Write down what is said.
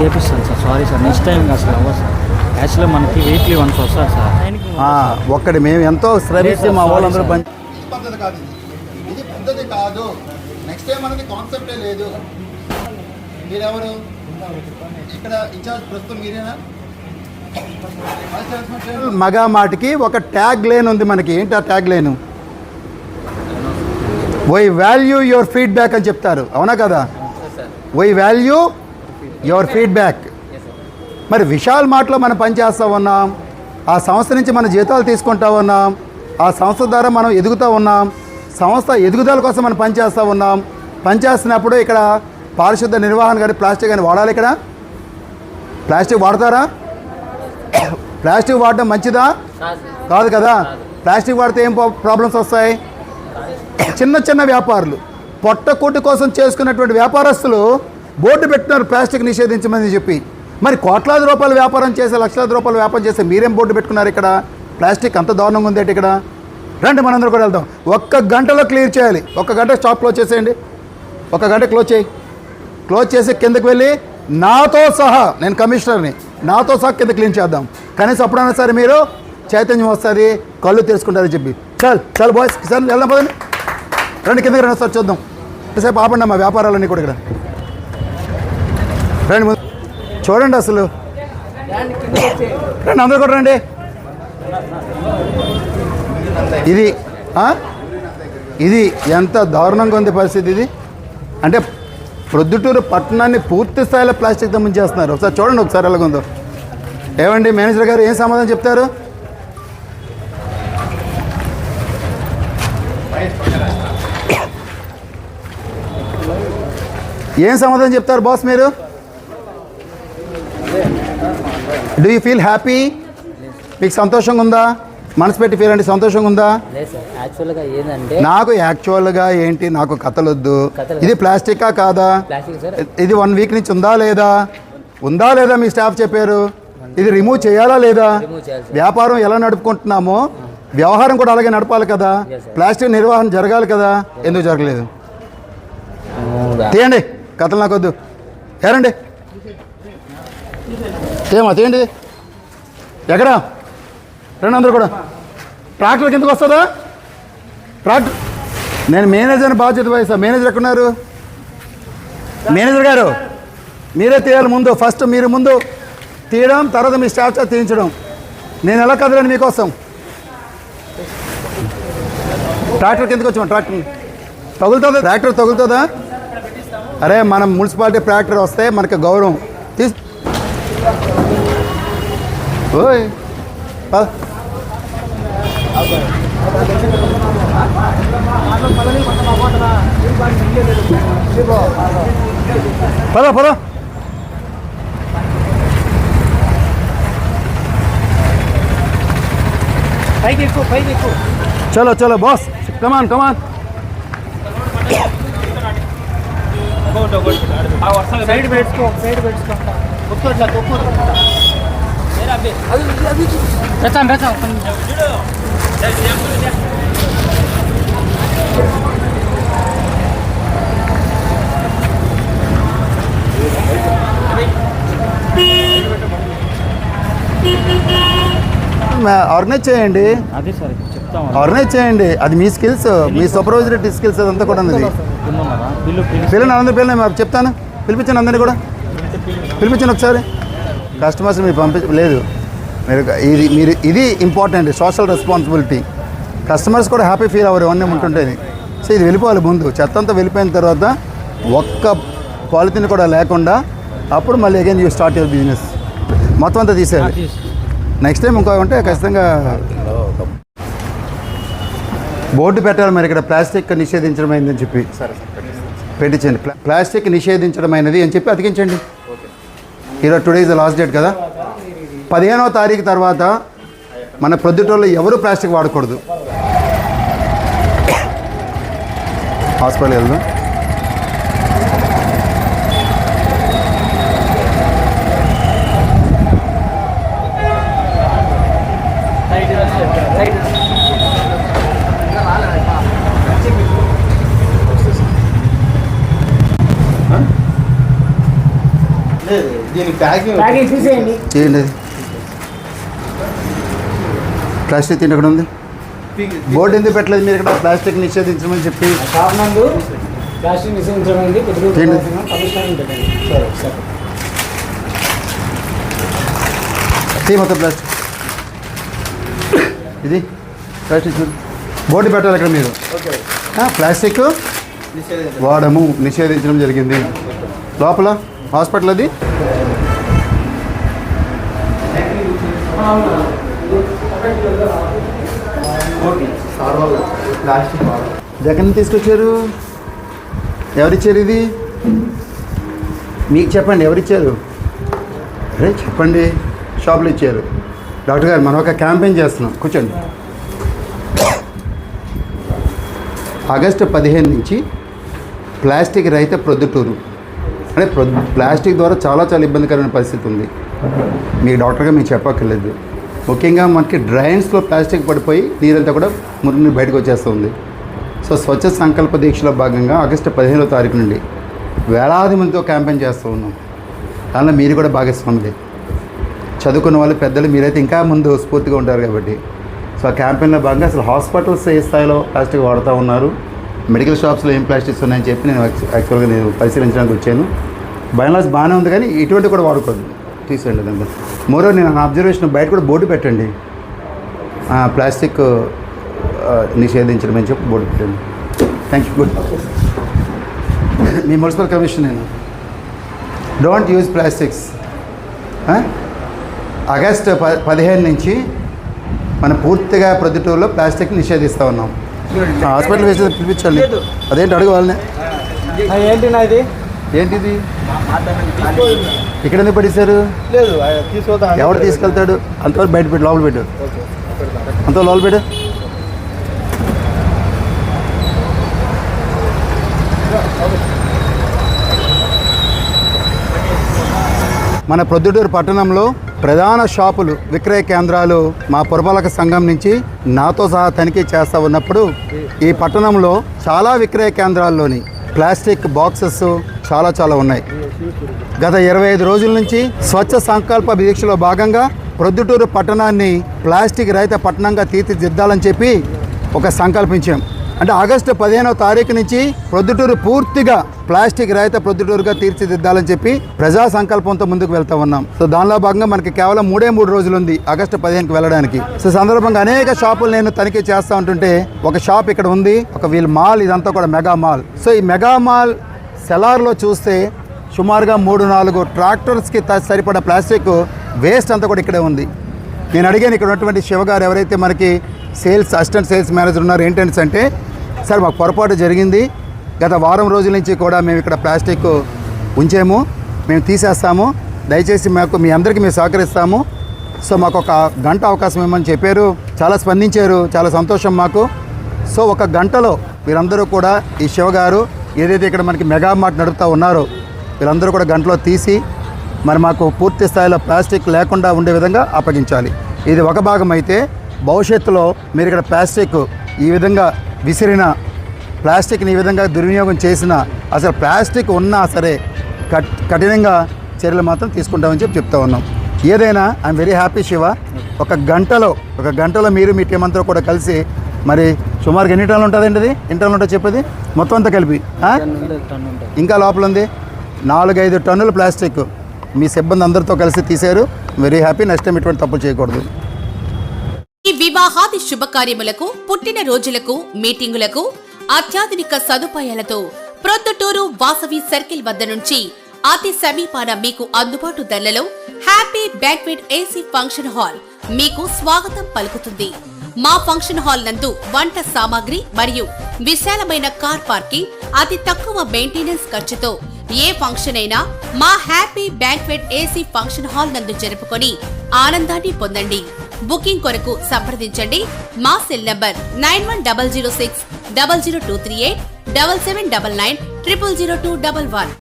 చేపిస్తాను sir. Sorry sir, next time అసలు అవ్వదు సార్. యాక్చువల్గా మనకి వీక్లీ వన్స్ వస్తారు సార్. ఒక్కటి మేము ఎంతో శ్రమిస్తే మా వాళ్ళందరూ పద్ధతి కాదు, ఇది పద్ధతి కాదు. నెక్స్ట్ టైం అనేది కాన్సెప్టే లేదు. మీరెవరు ఇక్కడ ఇన్ఛార్జ్? ప్రస్తుతం మీరేనా? మగా మాటికి ఒక ట్యాగ్ లైన్ ఉంది మనకి. ఏంటి ఆ tag line? Why value your feedback అని చెప్తారు, అవునా కదా? Why value your feedback. మరి విశాల్ మార్ట్లో మనం పనిచేస్తూ ఉన్నాం, ఆ సంస్థ నుంచి మన జీతాలు తీసుకుంటా ఉన్నాం, ఆ సంస్థ ద్వారా మనం ఎదుగుతూ ఉన్నాం, సంస్థ ఎదుగుదల కోసం మనం పనిచేస్తూ ఉన్నాం. పనిచేస్తున్నప్పుడు ఇక్కడ పారిశుద్ధ నిర్వహణ కానీ ప్లాస్టిక్ కానీ వాడాలి. ఇక్కడ ప్లాస్టిక్ వాడతారా? ప్లాస్టిక్ వాడడం మంచిదా? కాదు కదా. ప్లాస్టిక్ వాడితే ఏం ప్రాబ్లమ్స్ వస్తాయి? చిన్న చిన్న వ్యాపారులు, పొట్టకూటి కోసం చేసుకున్నటువంటి వ్యాపారస్తులు బోర్డు పెట్టినారు ప్లాస్టిక్ నిషేధించమని చెప్పి. మరి కోట్లాది రూపాయల వ్యాపారం చేసే, లక్షలాది రూపాయల వ్యాపారం చేసే మీరేం బోర్డు పెట్టుకున్నారు ఇక్కడ? ప్లాస్టిక్ అంత దారుణంగా ఉందేంటి ఇక్కడ? రండి మనందరూ కూడా వెళ్దాం. 1 గంటలో క్లియర్ చేయాలి. 1 గంట స్టాప్ క్లోజ్ చేసేయండి. 1 గంట క్లోజ్ చేయి. క్లోజ్ చేసి కిందకి వెళ్ళి నాతో సహా, నేను కమిషనర్ని, నాతో సహా కింద క్లీన్ చేద్దాం. కనీసం అప్పుడైనా సరే మీరు చైతన్యం వస్తుంది, కళ్ళు తెలుసుకుంటారని చెప్పి. చాలు బాయ్స్, సార్ వెళ్దాం పదండి. రండి కిందకి రండి సార్, చూద్దాం. ఎంతసేపు ఆపండి మా వ్యాపారాలన్నీ కూడా ఇక్కడ. రండి ముందు చూడండి అసలు. రండి అందరూ కూడా రండి. ఇది ఎంత దారుణంగా ఉంది పరిస్థితి. ఇది అంటే ప్రొద్దుటూరు పట్టణాన్ని పూర్తి స్థాయిలో ప్లాస్టిక్తో ముంచేస్తున్నారు. ఒకసారి చూడండి ఒకసారి ఎలాగుందో. ఏమండి మేనేజర్ గారు ఏం సమాధానం చెప్తారు? ఏం సమాధానం చెప్తారు బాస్ మీరు? Do you feel happy? మీకు సంతోషంగా ఉందా? మనసు పెట్టి ఫీల్ అంటే సంతోషంగా ఉందా? నాకు యాక్చువల్గా ఏంటి, నాకు కథలొద్దు. ఇది ప్లాస్టికా కాదా? ఇది 1 వీక్ నుంచి ఉందా లేదా? ఉందా లేదా మీ స్టాఫ్ చెప్పారు. ఇది రిమూవ్ చేయాలా లేదా? వ్యాపారం ఎలా నడుపుకుంటున్నామో వ్యవహారం కూడా అలాగే నడపాలి కదా. ప్లాస్టిక్ నిర్వహణ జరగాలి కదా. ఎందుకు జరగలేదు? తీయండి, కథలు నాకొద్దు. ఏరండి తీయండి. ఎక్కడా రండి అందరూ కూడా. ట్రాక్టర్ కిందకు వస్తుందా? ట్రాక్టర్ నేను మేనేజర్ని బాధ్యత వహిస్తా. మేనేజర్ ఎక్కడున్నారు? మేనేజర్ గారు మీరే తీయాలి ముందు. ఫస్ట్ మీరు ముందు తీయడం, తర్వాత మీ స్టాఫ్ చేత తీయించడం. నేను ఎలా కదలండి మీకోసం. ట్రాక్టర్ కిందకు వచ్చాం. ట్రాక్టర్ తగులుతుందా? ట్రాక్టర్ తగులుతుందా? అరే మనం మున్సిపాలిటీ ట్రాక్టర్ వస్తే మనకి గౌరవం. ఓయ్ పద. పైకి ఎక్కువ. చలో బాస్, కమాన్. సైడ్ పెట్టుకో. ఆర్గనైజ్ చేయండి. అదే సార్ చెప్తాం, ఆర్గనైజ్ చేయండి. అది మీ స్కిల్స్, మీ సూపర్వైజరీ స్కిల్స్ అదంతా కూడా ఉన్నది. పిల్లలు అందరూ పిల్లలు చెప్తాను. పిలిపించండి అందరినీ కూడా. పిలిపించండి ఒకసారి. కస్టమర్స్ మీరు లేదు మీరు ఇది ఇంపార్టెంట్, సోషల్ రెస్పాన్సిబిలిటీ. కస్టమర్స్ కూడా హ్యాపీ ఫీల్ అవ్వరు ఇవన్నీ ఉంటుంటేనే. సో ఇది వెళ్ళిపోవాలి ముందు. చెత్త అంతా వెళ్ళిపోయిన తర్వాత ఒక్క పాలిథిన్ కూడా లేకుండా అప్పుడు మళ్ళీ again you start your business. మొత్తం అంతా తీసేయాలి. నెక్స్ట్ టైం ఇంకో ఉంటే ఖచ్చితంగా బోర్డు పెట్టాలి. మరి ఇక్కడ ప్లాస్టిక్ నిషేధించడం అయిందని చెప్పి పెట్టించండి. ప్లాస్టిక్ నిషేధించడమైనది అని చెప్పి అతికించండి. ఈరోజు today is the last date కదా. 15వ తారీఖు తర్వాత మన ప్రొద్దుటూరులో ఎవరు ప్లాస్టిక్ వాడకూడదు. హాస్పిటల్ వెళ్దాం. లేదు దీని ప్యాకింగ్ ప్యాకింగ్ తీసేయండి. చేయండి అది. ప్లాస్టిక్ తిండి అక్కడ ఉంది. బోర్డు ఎందుకు పెట్టలేదు మీరు ఇక్కడ ప్లాస్టిక్ నిషేధించమని చెప్పి? షాప్ నందు ప్లాస్టిక్ నిషేధించమైంది. చేయండి. పరిష్కారం పెట్టండి. సరే సరే. మొత్తం ప్లాస్టిక్ ఇది ప్లాస్టిక్ చూడు. బోర్డు పెట్టాలి ఇక్కడ మీరు. ప్లాస్టిక్ వాడము నిషేధించడం జరిగింది. లోపల హాస్పిటల్ అది. ఎక్కడి నుంచి తీసుకొచ్చారు? ఎవరిచ్చారు ఇది? మీకు చెప్పండి, ఎవరిచ్చారు? అరే చెప్పండి. షాపులో ఇచ్చారు. డాక్టర్ గారు మనం ఒక క్యాంపెయిన్ చేస్తున్నాం, కూర్చోండి. ఆగస్టు 15 నుంచి ప్లాస్టిక్ రహిత ప్రొద్దుటూరు. అంటే ప్లాస్టిక్ ద్వారా చాలా చాలా ఇబ్బందికరమైన పరిస్థితి ఉంది. మీ డాక్టర్గా మీకు చెప్పక్కర్లేదు. ముఖ్యంగా మనకి డ్రైన్స్లో ప్లాస్టిక్ పడిపోయి నీరంతా కూడా మురికి బయటకు వచ్చేస్తుంది. సో స్వచ్ఛ సంకల్ప దీక్షలో భాగంగా ఆగస్టు 15వ తారీఖు నుండి వేలాది మందితో క్యాంపెయిన్ చేస్తూ ఉన్నాం. దానిలో మీరు కూడా భాగస్వాములే. చదువుకున్న వాళ్ళు పెద్దలు మీరైతే ఇంకా ముందు స్ఫూర్తిగా ఉంటారు కాబట్టి. సో ఆ క్యాంపెయిన్లో భాగంగా అసలు హాస్పిటల్స్ ఏ స్థాయిలో ప్లాస్టిక్ వాడుతూ ఉన్నారు, మెడికల్ షాప్స్లో ఏం ప్లాస్టిక్స్ ఉన్నాయని చెప్పి నేను యాక్చువల్గా నేను పరిశీలించడానికి వచ్చాను. బయోలాస్ బాగానే ఉంది కానీ ఇటువంటి కూడా వాడుకోదు. తీసేయండి దాంట్లో. మరో నేను నా అబ్జర్వేషన్ బయట కూడా బోర్డు పెట్టండి, ప్లాస్టిక్ నిషేధించడం అని చెప్పి బోర్డు పెట్టండి. Thank you. Good. Me municipal commission నేను డోంట్ యూజ్ ప్లాస్టిక్స్. ఆగస్టు 15 నుంచి మనం పూర్తిగా ప్రొద్దుటూరులో ప్లాస్టిక్ నిషేధిస్తూ ఉన్నాం. హాస్పిటల్ వేసి పిలిపించండి. అదేంటి అడుగు వాళ్ళని. ఏంటి నా ఇది? ఏంటిది ఇక్కడ ఎందుకు పడేశారు? లేదు తీసుకోదా. ఎవరు తీసుకెళ్తాడు? అంతవరకు బయట పెట్టు, లోపల పెట్టు. అంత లోపల పెట్టు. మన ప్రొద్దుటూరు పట్టణంలో ప్రధాన షాపులు, విక్రయ కేంద్రాలు మా పురపాలక సంఘం నుంచి నాతో సహా తనిఖీ చేస్తూ ఉన్నప్పుడు ఈ పట్టణంలో చాలా విక్రయ కేంద్రాల్లోని ప్లాస్టిక్ బాక్సెస్ చాలా ఉన్నాయి. గత 25 రోజుల నుంచి స్వచ్ఛ సంకల్ప దీక్షలో భాగంగా ప్రొద్దుటూరు పట్టణాన్ని ప్లాస్టిక్ రహిత పట్టణంగా తీర్చిదిద్దాలని చెప్పి ఒక సంకల్పించాం. అంటే ఆగస్టు 15వ తారీఖు నుంచి ప్రొద్దుటూరు పూర్తిగా ప్లాస్టిక్ రహిత ప్రొద్దుటూరుగా తీర్చిదిద్దాలని చెప్పి ప్రజా సంకల్పంతో ముందుకు వెళ్తూ ఉన్నాం. సో దానిలో భాగంగా మనకి కేవలం 3 రోజులు ఉంది ఆగస్టు 15కి వెళ్ళడానికి. సో సందర్భంగా అనేక షాపులు నేను తనిఖీ చేస్తూ ఉంటుంటే ఒక షాప్ ఇక్కడ ఉంది, ఒక వీళ్ళ మాల్, ఇదంతా కూడా మెగా మాల్. సో ఈ మెగా మాల్ సెలార్లో చూస్తే సుమారుగా 3-4 ట్రాక్టర్స్కి సరిపడా ప్లాస్టిక్ వేస్ట్ అంతా కూడా ఇక్కడే ఉంది. నేను అడిగాను ఇక్కడ ఉన్నటువంటి శివగారు, ఎవరైతే మనకి అసిస్టెంట్ సేల్స్ మేనేజర్ ఉన్నారు, ఏంటంటే అంటే సార్ మాకు పొరపాటు జరిగింది, గత వారం రోజుల నుంచి కూడా మేము ఇక్కడ ప్లాస్టిక్ ఉంచాము, మేము తీసేస్తాము, దయచేసి మాకు మీ అందరికీ మేము సహకరిస్తాము, సో మాకు ఒక గంట అవకాశం ఇవ్వమని చెప్పారు. చాలా స్పందించారు, చాలా సంతోషం మాకు. సో ఒక గంటలో వీరందరూ కూడా ఈ శివగారు ఏదైతే ఇక్కడ మనకి మెగా మార్ట్ నడుపుతూ ఉన్నారో వీళ్ళందరూ కూడా గంటలో తీసి మరి మాకు పూర్తి స్థాయిలో ప్లాస్టిక్ లేకుండా ఉండే విధంగా అప్పగించాలి. ఇది ఒక భాగం అయితే భవిష్యత్తులో మీరు ఇక్కడ ప్లాస్టిక్ ఈ విధంగా విసిరిన, ప్లాస్టిక్ని ఈ విధంగా దుర్వినియోగం చేసిన, అసలు ప్లాస్టిక్ ఉన్నా సరే కఠినంగా చర్యలు మాత్రం తీసుకుంటామని చెప్పి చెప్తా ఉన్నాం. ఏదైనా ఐఎమ్ వెరీ హ్యాపీ శివ. ఒక గంటలో మీరు మీ టీం అంతా కూడా కలిసి మరి సుమారుగా ఎన్ని టన్నులు ఉంటుందండి? అది ఎన్ని టన్నులు ఉంటుంది చెప్పేది మొత్తం అంతా కలిపి? ఇంకా లోపల ఉంది 4-5 టన్నుల ప్లాస్టిక్ మీ సిబ్బంది అందరితో కలిసి తీశారు. Very happy. నెక్స్ట్ టైం ఇటువంటి తప్పులు చేయకూడదు. ఈ వివాహాది శుభకార్యములకు, పుట్టిన రోజులకు, మీటింగులకు అత్యాధునిక సదుపాయాలతో ప్రొద్దుటూరు వాసవి సర్కిల్ వద్ద నుంచి అతి సమీపాన మీకు అందుబాటు ధరలలో happy banquet AC function hall మీకు స్వాగతం పలుకుతుంది. మా ఫంక్షన్ హాల్ నందు వంట సామాగ్రి మరియు విశాలమైన కార్ పార్కింగ్, అతి తక్కువ మెయింటెనెన్స్ ఖర్చుతో ఏ ఫంక్షన్ అయినా మా happy banquet AC function hall నందు జరుపుకొని ఆనందాన్ని పొందండి. బుకింగ్ కొరకు సంప్రదించండి. మా సెల్ నంబర్ 9100600238 7799 000211.